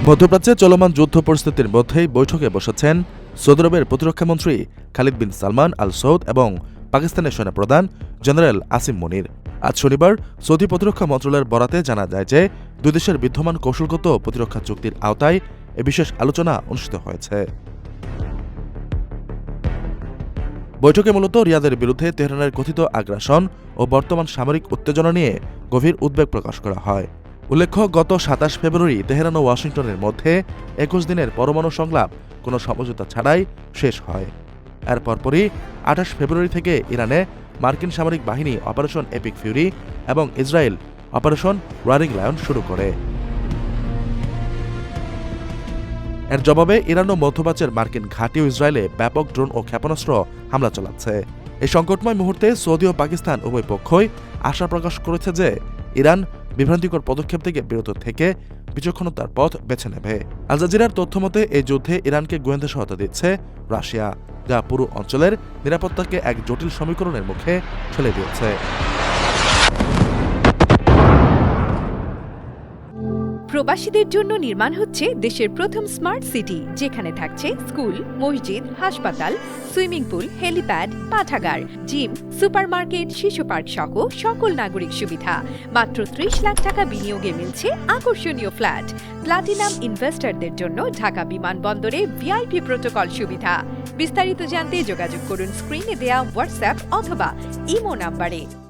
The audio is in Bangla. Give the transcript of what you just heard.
মধ্যপ্রাচ্যে চলমান যুদ্ধ পরিস্থিতির মধ্যেই বৈঠকে বসেছেন সৌদি আরবের প্রতিরক্ষামন্ত্রী খালিদ বিন সালমান আল সৌদ এবং পাকিস্তানের সেনাপ্রধান জেনারেল আসিম মনির। আজ শনিবার সৌদি প্রতিরক্ষা মন্ত্রণালয়ের বরাতে জানা যায় যে দুই দেশের বিদ্যমান কৌশলগত প্রতিরক্ষা চুক্তির আওতায় এ বিশেষ আলোচনা অনুষ্ঠিত হয়েছে। বৈঠকে মূলত রিয়াদের বিরুদ্ধে তেহরানের কথিত আগ্রাসন ও বর্তমান সামরিক উত্তেজনা নিয়ে গভীর উদ্বেগ প্রকাশ করা হয়। উল্লেখ্য, গত ২৭ ফেব্রুয়ারি তেহরান ও ওয়াশিংটনের মধ্যে ২১ দিনের পরমাণু সংলাপ কোনো সমঝোতা ছাড়াই শেষ হয়। এর পরপরই ২৮ ফেব্রুয়ারি থেকে ইরানে মার্কিন সামরিক বাহিনী অপারেশন এপিক ফিউরি এবং ইসরায়েল অপারেশন রোয়ারিং লায়ন শুরু করে। এর জবাবে ইরান ও মধ্যপ্রাচ্যের মার্কিন ঘাঁটি ও ইসরায়েলে ব্যাপক ড্রোন ও ক্ষেপণাস্ত্র হামলা চালাচ্ছে। এই সংকটময় মুহূর্তে সৌদি ও পাকিস্তান উভয় পক্ষই আশা প্রকাশ করেছে যে ইরান বিভ্রান্তিকর পদক্ষেপ থেকে বিরত থেকে বিচক্ষণতার পথ বেছে নেবে। আল জাজিরার তথ্যমতে এই যুদ্ধে ইরানকে গোয়েন্দা সহায়তা দিচ্ছে রাশিয়া, যা পুরো অঞ্চলের নিরাপত্তাকে এক জটিল সমীকরণের মুখে ঠেলে দিয়েছে। প্রবাসীদের জন্য নির্মাণ হচ্ছে দেশের প্রথম স্মার্ট সিটি, যেখানে থাকছে স্কুল, মসজিদ, হাসপাতাল, সুইমিং পুল, হেলিপ্যাড, পাঠাগার, জিম, সুপারমার্কেট, শিশু পার্ক সহ সকল নাগরিক সুবিধা। মাত্র ৩০ লাখ টাকা বিনিয়োগে মিলছে আকর্ষণীয় ফ্ল্যাট। প্লাটিনাম ইনভেস্টরদের জন্য ঢাকা বিমানবন্দরে ভিআইপি প্রোটোকল সুবিধা। বিস্তারিত জানতে যোগাযোগ করুন স্ক্রিনে দেয়া হোয়াটসঅ্যাপ অথবা ইমো নাম্বারে।